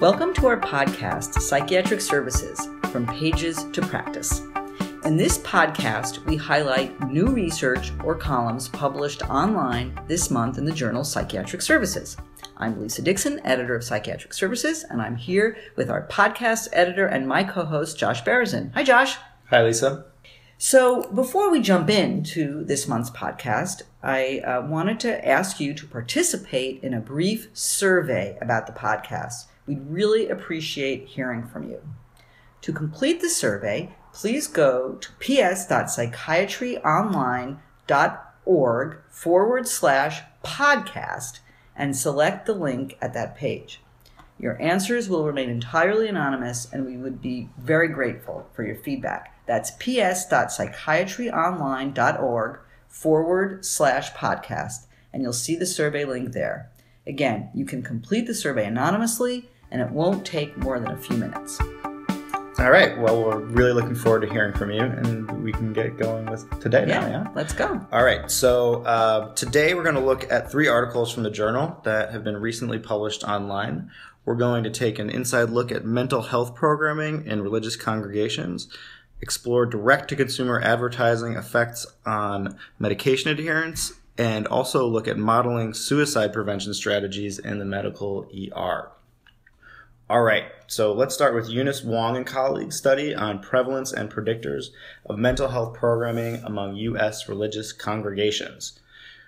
Welcome to our podcast, Psychiatric Services, From Pages to Practice. In this podcast, we highlight new research or columns published online this month in the journal Psychiatric Services. I'm Lisa Dixon, editor of Psychiatric Services, and I'm here with our podcast editor and my co-host, Josh Berezin. Hi, Josh. Hi, Lisa. So before we jump into this month's podcast, I wanted to ask you to participate in a brief survey about the podcast. We'd really appreciate hearing from you. To complete the survey, please go to ps.psychiatryonline.org/podcast and select the link at that page. Your answers will remain entirely anonymous, and we would be very grateful for your feedback. That's ps.psychiatryonline.org/podcast, and you'll see the survey link there. Again, you can complete the survey anonymously, and it won't take more than a few minutes. All right. Well, we're really looking forward to hearing from you, and we can get going with today now, yeah? Let's go. All right. So today we're going to look at 3 articles from the journal that have been recently published online. We're going to take an inside look at mental health programming in religious congregations, explore direct-to-consumer advertising effects on medication adherence, and also look at modeling suicide prevention strategies in the medical ER. All right, so let's start with Eunice Wong and colleagues' study on prevalence and predictors of mental health programming among U.S. religious congregations.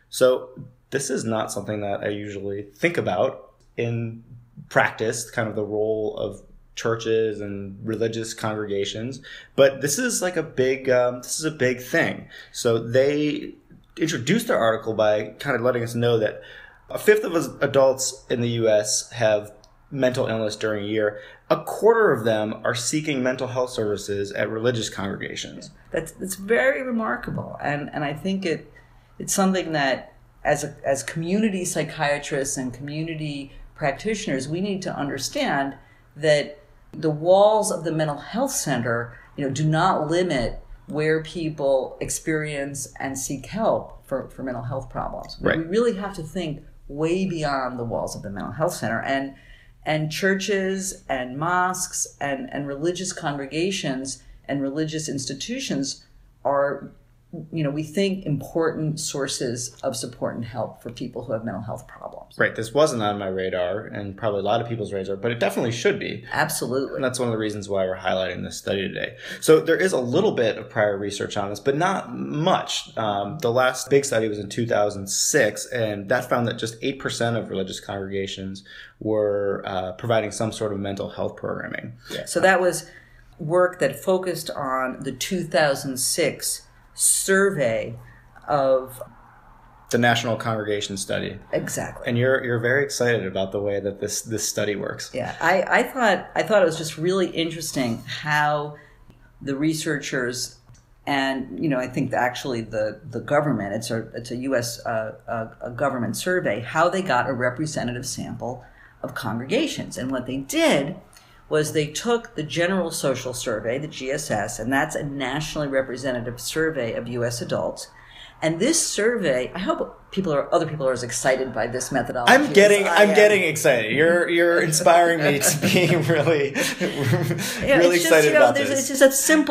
So this is not something that I usually think about in practice, kind of the role of churches and religious congregations, but this is like a big thing. So they introduced their article by kind of letting us know that a fifth of adults in the U.S. have mental illness during a year. A quarter of them are seeking mental health services at religious congregations. That's very remarkable, and I think it's something that as community psychiatrists and community practitioners, we need to understand that the walls of the mental health center, do not limit where people experience and seek help for mental health problems. Right. We really have to think way beyond the walls of the mental health center. And churches and mosques and religious congregations and religious institutions are, we think, important sources of support and help for people who have mental health problems. Right. This wasn't on my radar, and probably a lot of people's radar, but it definitely should be. Absolutely. And that's one of the reasons why we're highlighting this study today. So there is a little bit of prior research on this, but not much. The last big study was in 2006, and that found that just 8% of religious congregations were providing some sort of mental health programming. Yeah. So that was work that focused on the 2006 survey of the National Congregation Study. Exactly. And you're very excited about the way that this study works. Yeah, I thought it was just really interesting how the researchers and I think actually the government, it's a U.S. a government survey, how they got a representative sample of congregations. And what they did was they took the General Social Survey, the GSS, and that's a nationally representative survey of U.S. adults. And this survey, I hope other people are as excited by this methodology. I'm getting excited. You're inspiring me to be really excited about this. It's just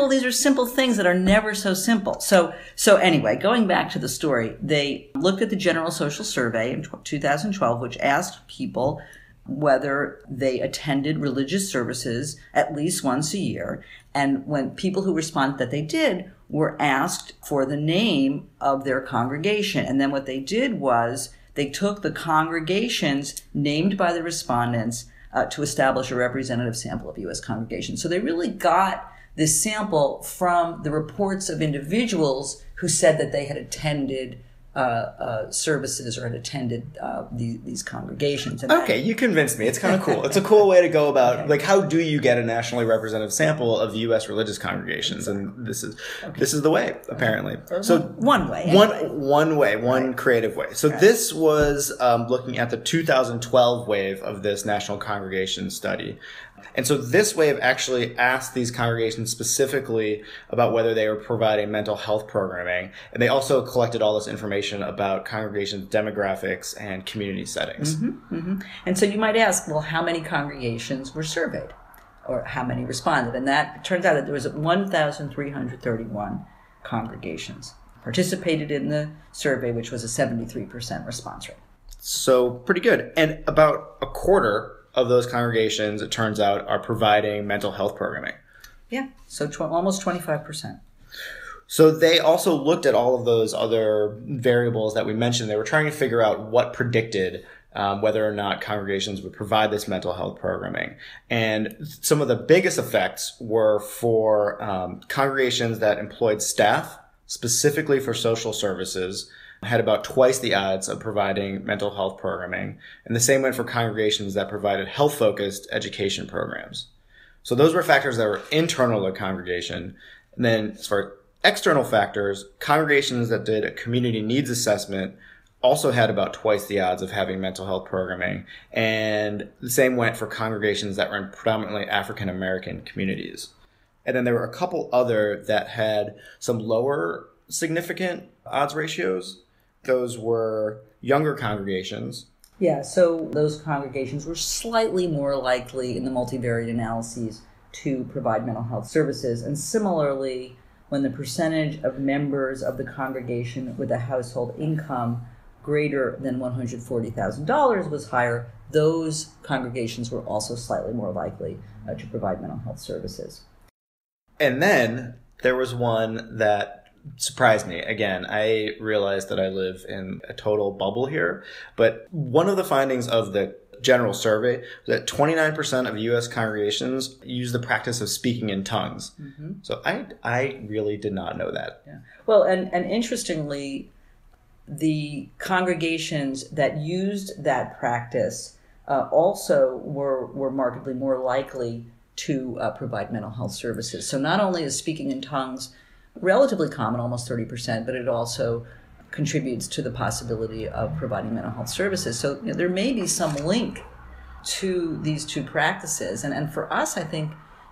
these are simple things that are never so simple. So anyway, going back to the story, they looked at the General Social Survey in 2012, which asked people whether they attended religious services at least once a year. And when people who responded that they did were asked for the name of their congregation. And then what they did was they took the congregations named by the respondents to establish a representative sample of U.S. congregations. So they really got this sample from the reports of individuals who said that they had attended services or had attended these congregations. And okay, you convinced me. It's kind of cool. It's a cool way to go about, like, how do you get a nationally representative sample of U.S. religious congregations? And this is the way, apparently. So one way. One creative way. So this was looking at the 2012 wave of this National Congregation Study. And so this wave actually asked these congregations specifically about whether they were providing mental health programming. And they also collected all this information about congregations' demographics and community settings. And so you might ask, well, how many congregations were surveyed? Or how many responded? And that turns out that there was 1,331 congregations participated in the survey, which was a 73% response rate. So pretty good. And about a quarter of those congregations, it turns out, are providing mental health programming. Yeah, so almost 25%. So they also looked at all of those other variables that we mentioned. They were trying to figure out what predicted whether or not congregations would provide this mental health programming. And some of the biggest effects were for congregations that employed staff specifically for social services, had about twice the odds of providing mental health programming. And the same went for congregations that provided health-focused education programs. So those were factors that were internal to the congregation. And then as far as external factors, congregations that did a community needs assessment also had about twice the odds of having mental health programming. And the same went for congregations that were in predominantly African American communities. And then there were a couple other that had some lower significant odds ratios. Those were younger congregations. Yeah, so those congregations were slightly more likely in the multivariate analyses to provide mental health services. And similarly, when the percentage of members of the congregation with a household income greater than $140,000 was higher, those congregations were also slightly more likely to provide mental health services. And then there was one that surprised me. Again, I realized that I live in a total bubble here, but one of the findings of the general survey was that 29% of U.S. congregations use the practice of speaking in tongues. So I really did not know that. Yeah. Well, and interestingly, the congregations that used that practice also were markedly more likely to provide mental health services. So not only is speaking in tongues relatively common, almost 30%, but it also contributes to the possibility of providing mental health services. So there may be some link to these two practices. And for us, I think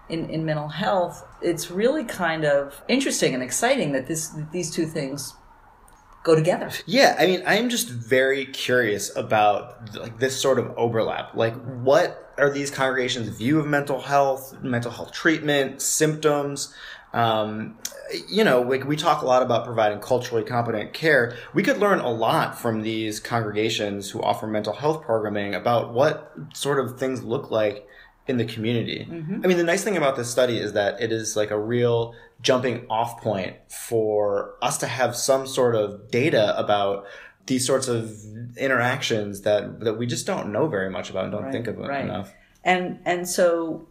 in mental health, it's really kind of interesting and exciting that these two things go together. Yeah, I mean, I'm just very curious about like this sort of overlap. Like, what are these congregations' view of mental health treatment, symptoms? We talk a lot about providing culturally competent care. We could learn a lot from these congregations who offer mental health programming about what sort of things look like in the community. I mean, the nice thing about this study is that it is like a real jumping off point for us to have some sort of data about these sorts of interactions that we just don't know very much about and don't think of enough. And so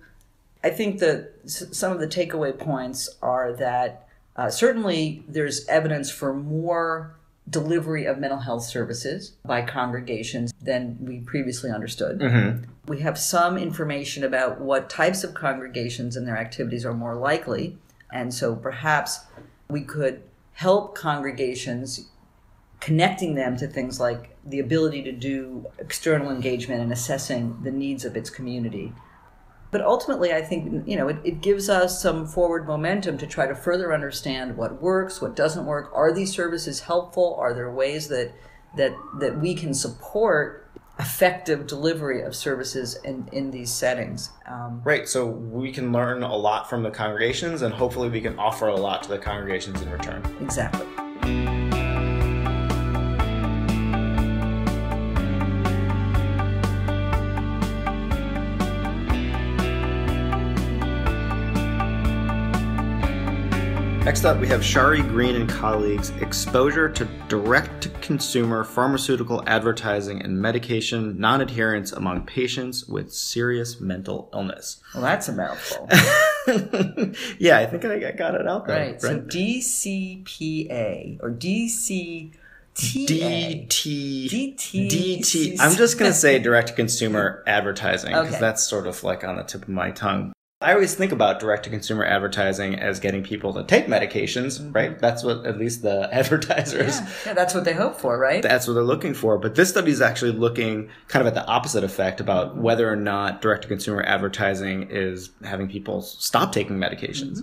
I think that some of the takeaway points are that certainly there's evidence for more delivery of mental health services by congregations than we previously understood. We have some information about what types of congregations and their activities are more likely. And so perhaps we could help congregations, connecting them to things like the ability to do external engagement and assessing the needs of its community. But ultimately, I think, it gives us some forward momentum to try to further understand what works, what doesn't work. Are these services helpful? Are there ways that we can support effective delivery of services in these settings? Right. So we can learn a lot from the congregations, and hopefully we can offer a lot to the congregations in return. Exactly. Next up, we have Shari Green and colleagues' exposure to direct-to-consumer pharmaceutical advertising and medication non-adherence among patients with serious mental illness. Well, that's a mouthful. Yeah, I think I got it out there. Right. So DCPA or DCTA. DT. I'm just going to say direct-to-consumer advertising because that's sort of like on the tip of my tongue. I always think about direct-to-consumer advertising as getting people to take medications, right? That's what at least the advertisers... Yeah, that's what they hope for, right? That's what they're looking for. But this study is actually looking kind of at the opposite effect about whether or not direct-to-consumer advertising is having people stop taking medications.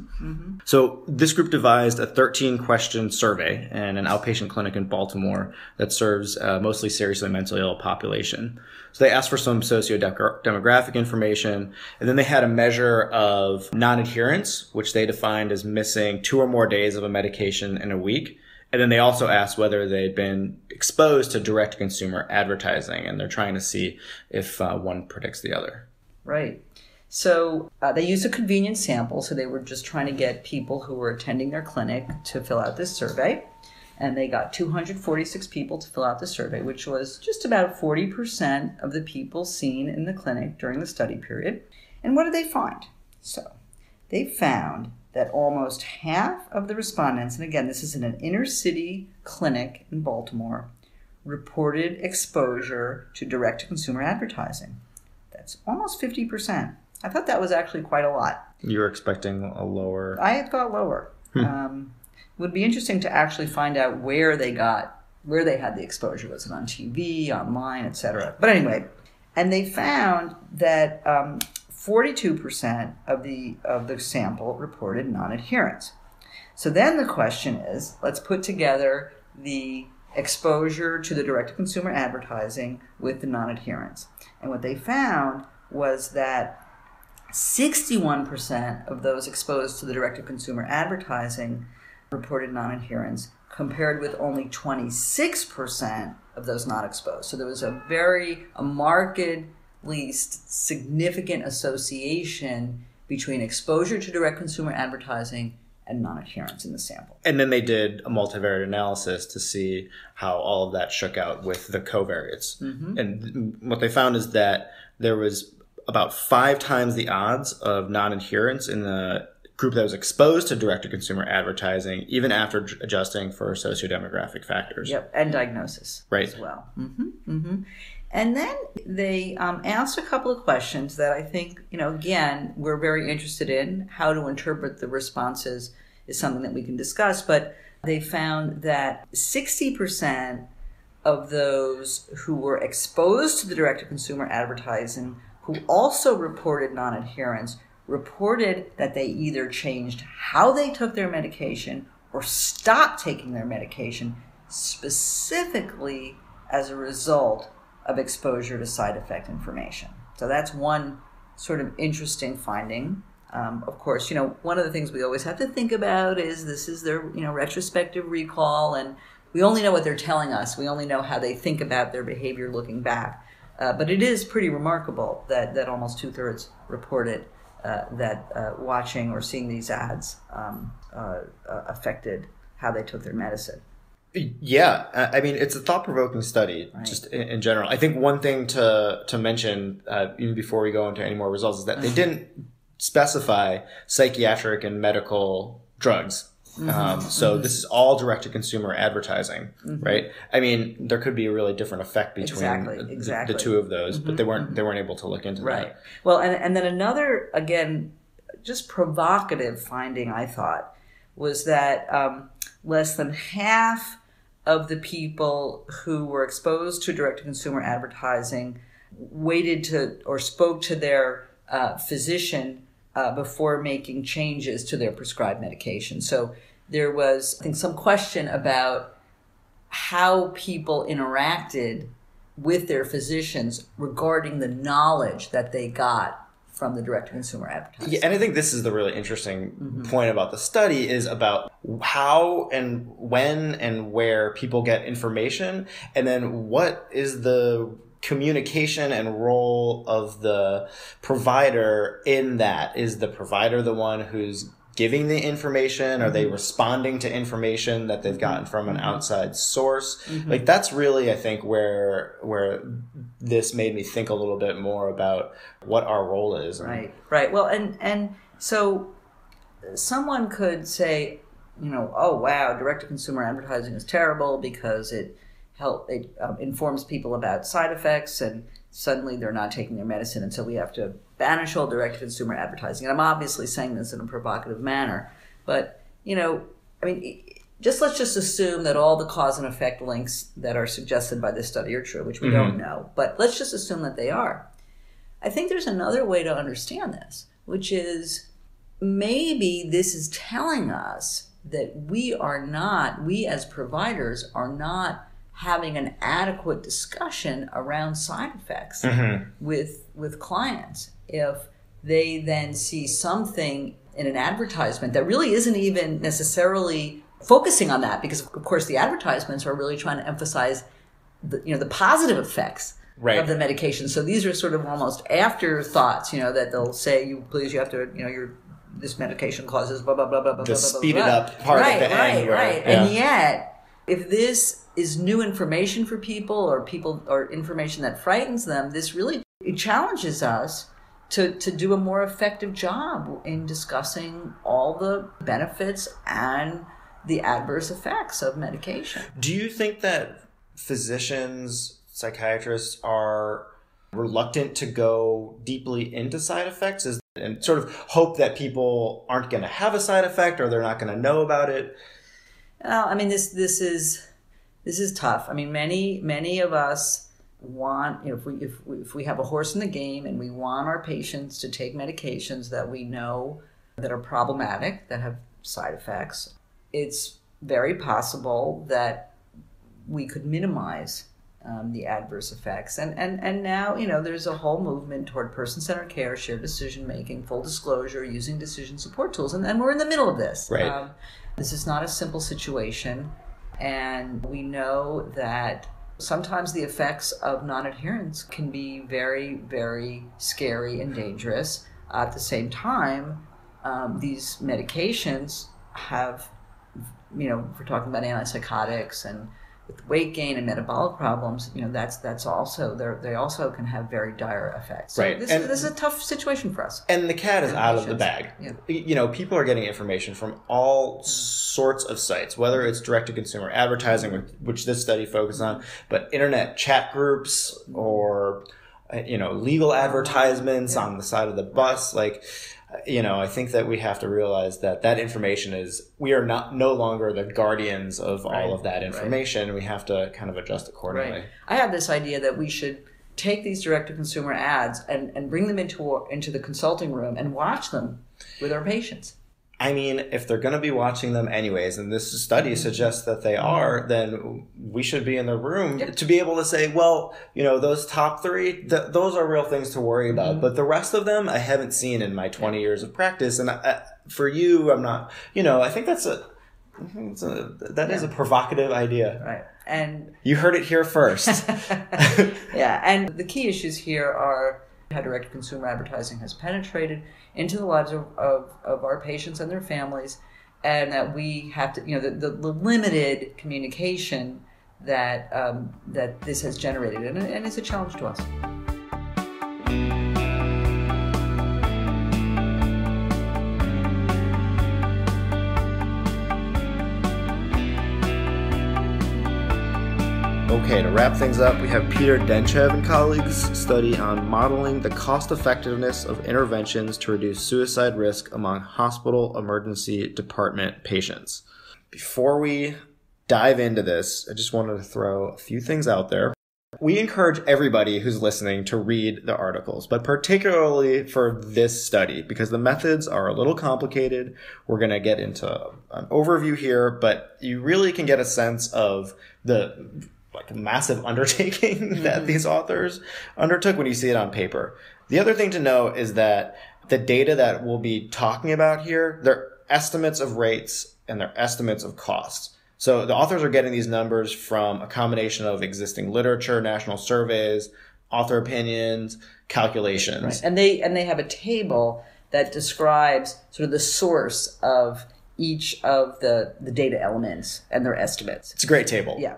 So this group devised a 13-question survey in an outpatient clinic in Baltimore that serves mostly seriously mentally ill population. So they asked for some socio-demographic information, and then they had a measure of non-adherence, which they defined as missing 2 or more days of a medication in a week. And then they also asked whether they'd been exposed to direct-to-consumer advertising, and they're trying to see if one predicts the other. Right. So they used a convenient sample, so they were just trying to get people who were attending their clinic to fill out this survey. And they got 246 people to fill out the survey, which was just about 40% of the people seen in the clinic during the study period. And what did they find? So they found that almost half of the respondents, and again, this is in an inner city clinic in Baltimore, reported exposure to direct-to-consumer advertising. That's almost 50%. I thought that was actually quite a lot. You were expecting a lower... I had thought lower. It would be interesting to actually find out where they had the exposure. Was it on TV, online, etc.? But anyway, and they found that 42% of the sample reported non-adherence. So then the question is, let's put together the exposure to the direct-to-consumer advertising with the non-adherence. And what they found was that 61% of those exposed to the direct-to-consumer advertising reported non-adherence, compared with only 26% of those not exposed. So there was a markedly significant association between exposure to direct consumer advertising and non-adherence in the sample. And then they did a multivariate analysis to see how all of that shook out with the covariates. And what they found is that there was about 5 times the odds of non-adherence in the group that was exposed to direct-to-consumer advertising, even after adjusting for sociodemographic factors. Yep, and diagnosis as well. And then they asked a couple of questions that I think, again, we're very interested in. How to interpret the responses is something that we can discuss, but they found that 60% of those who were exposed to the direct-to-consumer advertising who also reported non-adherence reported that they either changed how they took their medication or stopped taking their medication, specifically as a result of exposure to side effect information. So that's one sort of interesting finding. Of course, one of the things we always have to think about is this is their, retrospective recall, and we only know what they're telling us. We only know how they think about their behavior looking back. But it is pretty remarkable that almost 2/3 reported that watching or seeing these ads affected how they took their medicine. Yeah, I mean, it's a thought-provoking study, right, just in general. I think one thing to mention, even before we go into any more results, is that they didn't specify psychiatric and medical drugs. So this is all direct-to-consumer advertising, right? I mean, there could be a really different effect between the two of those, but they weren't able to look into that. Well, and then another, again, just provocative finding, I thought, was that less than half of the people who were exposed to direct-to-consumer advertising waited to or spoke to their physician before making changes to their prescribed medication. So there was, I think, some question about how people interacted with their physicians regarding the knowledge that they got from the direct-to-consumer advertising. Yeah, and I think this is the really interesting point about the study, is about how and when and where people get information, and then what is the communication and role of the provider in that. Is the provider the one who's giving the information? Are they responding to information that they've gotten from an outside source? Like, that's really, I think, where this made me think a little bit more about what our role is. Right. Well, and so someone could say, oh wow, direct-to-consumer advertising is terrible because it informs people about side effects and suddenly they're not taking their medicine, and so we have to banish all direct-to-consumer advertising. And I'm obviously saying this in a provocative manner, but, let's just assume that all the cause and effect links that are suggested by this study are true, which we don't know, but let's just assume that they are. I think there's another way to understand this, which is maybe this is telling us that we as providers are not having an adequate discussion around side effects with clients. If they then see something in an advertisement that really isn't even necessarily focusing on that, because of course the advertisements are really trying to emphasize the positive effects of the medication. So these are sort of almost afterthoughts, that they'll say, you have to, this medication causes blah, blah, blah, blah, blah, the blah, speed blah, it up part at the end. Right. Yeah. And yet, if this is new information for people or information that frightens them, it challenges us to do a more effective job in discussing all the benefits and the adverse effects of medication. Do you think that physicians, psychiatrists are reluctant to go deeply into side effects and sort of hope that people aren't going to have a side effect or they're not going to know about it? Well, this is tough. Many of us want, if we have a horse in the game and we want our patients to take medications that we know that are problematic, that have side effects, it's very possible that we could minimize the adverse effects. And now, there's a whole movement toward person-centered care, shared decision-making, full disclosure, using decision support tools. And we're in the middle of this. Right. This is not a simple situation. And we know that sometimes the effects of non-adherence can be very, very scary and dangerous. At the same time, these medications have, if we're talking about antipsychotics and with weight gain and metabolic problems, that's also, they also can have very dire effects. So right. This is a tough situation for us. And the cat is out of the bag. Yeah. People are getting information from all sorts of sites, whether it's direct-to-consumer advertising, which this study focused on, but internet chat groups or, legal advertisements on the side of the bus. I think that we have to realize that information we are no longer the guardians of all of that information. We have to kind of adjust accordingly. Right. I have this idea that we should take these direct-to-consumer ads and bring them into the consulting room and watch them with our patients. If they're going to be watching them anyways, and this study suggests that they are, then we should be in the room to be able to say, well, those top three, those are real things to worry about. But the rest of them, I haven't seen in my 20 years of practice. And for you, I'm not, I think that is a provocative idea. Right. And you heard it here first. Yeah. And the key issues here are how direct-to-consumer advertising has penetrated into the lives of our patients and their families, and that we have to, the limited communication that this has generated, and it's a challenge to us. Okay, to wrap things up, we have Peter Denchev and colleagues' study on modeling the cost-effectiveness of interventions to reduce suicide risk among hospital emergency department patients. Before we dive into this, I just wanted to throw a few things out there. We encourage everybody who's listening to read the articles, but particularly for this study, because the methods are a little complicated. We're going to get into an overview here, but you really can get a sense of the massive undertaking that these authors undertook when you see it on paper. The other thing to know is that the data that we'll be talking about here, they're estimates of rates and they're estimates of costs. So the authors are getting these numbers from a combination of existing literature, national surveys, author opinions, calculations. Right. And they have a table that describes sort of the source of each of the data elements and their estimates. It's a great table. Yeah.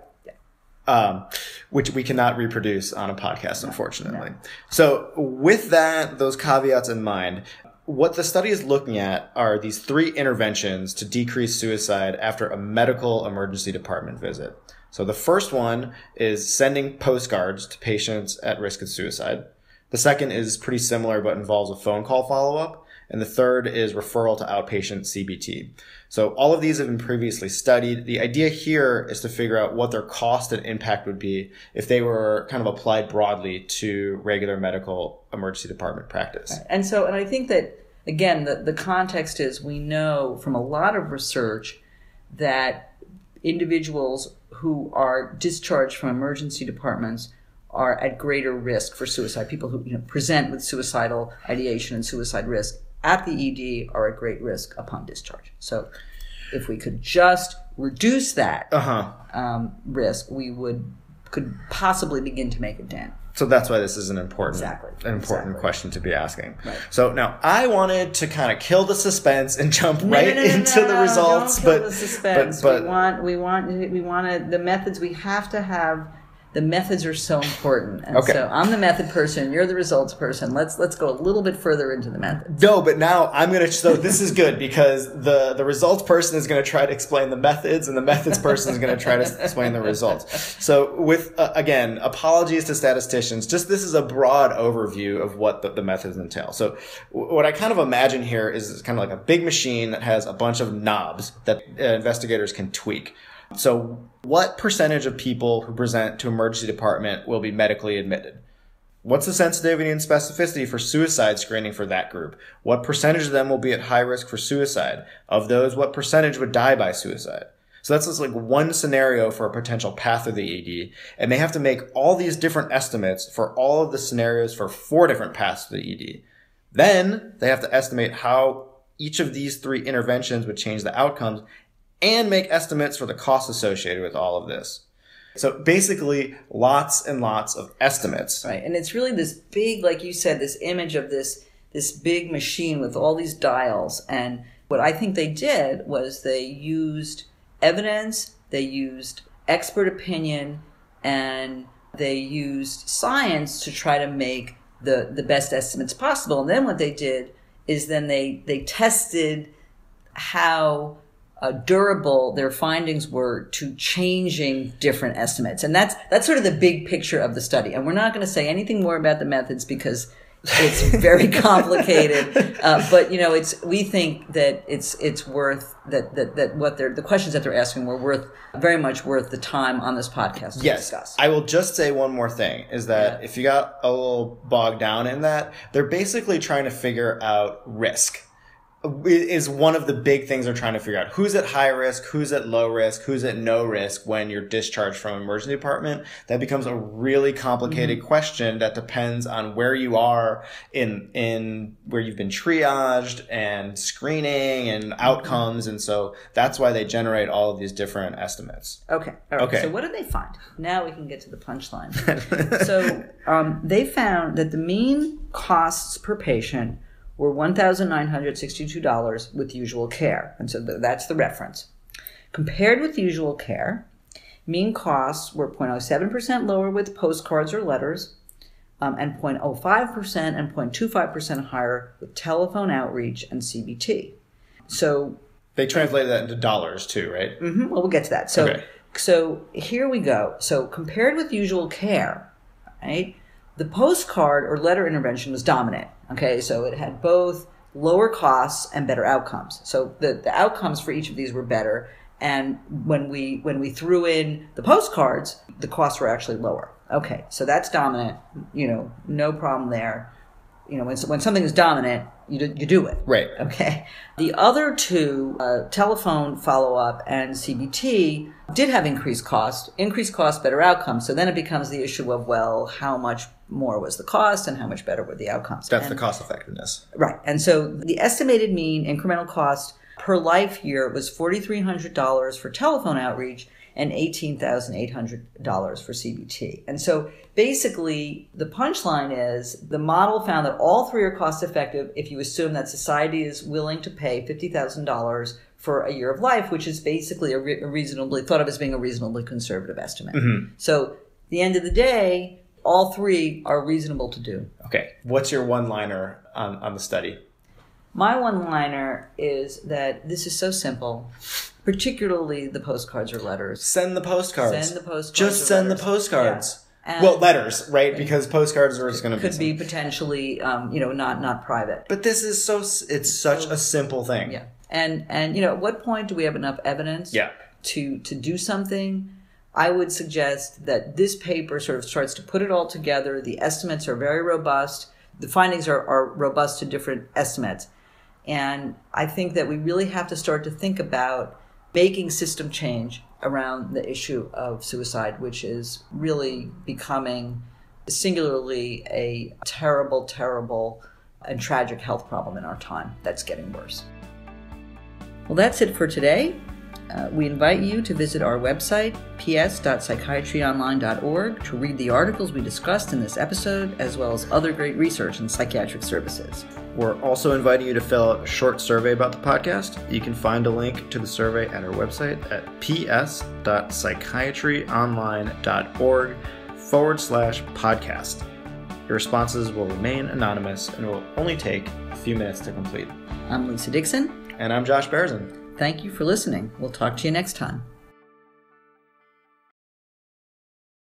Which we cannot reproduce on a podcast, unfortunately. No. So with those caveats in mind, what the study is looking at are these 3 interventions to decrease suicide after a medical emergency department visit. So the first one is sending postcards to patients at risk of suicide. The second is pretty similar but involves a phone call follow-up. And the third is referral to outpatient CBT. So all of these have been previously studied. The idea here is to figure out what their cost and impact would be if they were kind of applied broadly to regular medical emergency department practice. Right. And I think that, again, the context is we know from a lot of research that individuals who are discharged from emergency departments are at greater risk for suicide. People who present with suicidal ideation and suicide risk at the ED are at great risk upon discharge. So if we could just reduce that risk, we could possibly begin to make a dent. So that's why this is an important question to be asking. Right. So now I wanted to kind of kill the suspense and jump into the results, don't kill the suspense. We want the methods. We have to have. The methods are so important. And so I'm the method person, you're the results person. Let's go a little bit further into the methods. No, but now so this is good because the results person is going to try to explain the methods and the methods person is going to try to explain the results. So with, again, apologies to statisticians, just this is a broad overview of what the methods entail. So what I kind of imagine here is kind of like a big machine that has a bunch of knobs that investigators can tweak. So what percentage of people who present to emergency department will be medically admitted? What's the sensitivity and specificity for suicide screening for that group? What percentage of them will be at high risk for suicide? Of those, what percentage would die by suicide? So that's just like one scenario for a potential path of the ED. And they have to make all these different estimates for all of the scenarios for 4 different paths to the ED. Then they have to estimate how each of these 3 interventions would change the outcomes and make estimates for the costs associated with all of this. So basically, lots and lots of estimates. Right. And it's really this big, like you said, this image of this big machine with all these dials. And what I think they did was they used evidence, they used expert opinion, and they used science to try to make the best estimates possible. And then what they did is then they tested how durable their findings were to changing different estimates. And that's sort of the big picture of the study. And we're not going to say anything more about the methods because it's very complicated. But we think that it's worth that what the questions that they're asking were very much worth the time on this podcast to discuss. I will just say one more thing is that if you got a little bogged down in that, they're basically trying to figure out risk. Is one of the big things they're trying to figure out. Who's at high risk, who's at low risk, who's at no risk when you're discharged from an emergency department. That becomes a really complicated question that depends on where you are in where you've been triaged and screening and outcomes. And so that's why they generate all of these different estimates. Okay. All right. Okay. So what did they find? Now we can get to the punchline. So they found that the mean costs per patient were $1,962 with usual care. And so that's the reference. Compared with usual care, mean costs were 0.07% lower with postcards or letters, and 0.05% and 0.25% higher with telephone outreach and CBT. So they translated that into dollars too, right? Mm-hmm. Well, we'll get to that. So here we go. So compared with usual care, right? The postcard or letter intervention was dominant. Okay, so it had both lower costs and better outcomes. So the outcomes for each of these were better. And when we threw in the postcards, the costs were actually lower. Okay, so that's dominant. No problem there. When something is dominant, you do it. Right. Okay. The other 2, telephone follow-up and CBT, did have increased cost, better outcomes. So then it becomes the issue of, well, how much more was the cost and how much better were the outcomes? That's the cost effectiveness. Right. And so the estimated mean incremental cost per life year was $4,300 for telephone outreach and $18,800 for CBT. And so basically the punchline is the model found that all 3 are cost effective if you assume that society is willing to pay $50,000 for a year of life, which is basically reasonably thought of as being a reasonably conservative estimate. Mm-hmm. So at the end of the day, all 3 are reasonable to do. Okay. What's your one-liner on the study? My one-liner is that this is so simple, particularly the postcards or letters. Send the postcards. Send the postcards. Just send letters. the postcards. Yeah. Well, letters, right? Because postcards are just going to could be potentially, not private. But this is it's such a simple thing. Yeah. And at what point do we have enough evidence to do something? I would suggest that this paper sort of starts to put it all together. The estimates are very robust. The findings are robust to different estimates. And I think that we really have to start to think about making system change around the issue of suicide, which is really becoming singularly a terrible, terrible and tragic health problem in our time that's getting worse. Well, that's it for today. We invite you to visit our website, ps.psychiatryonline.org, to read the articles we discussed in this episode, as well as other great research in psychiatric services. We're also inviting you to fill out a short survey about the podcast. You can find a link to the survey at our website at ps.psychiatryonline.org/podcast. Your responses will remain anonymous and will only take a few minutes to complete. I'm Lisa Dixon. And I'm Josh Berezin. Thank you for listening. We'll talk to you next time.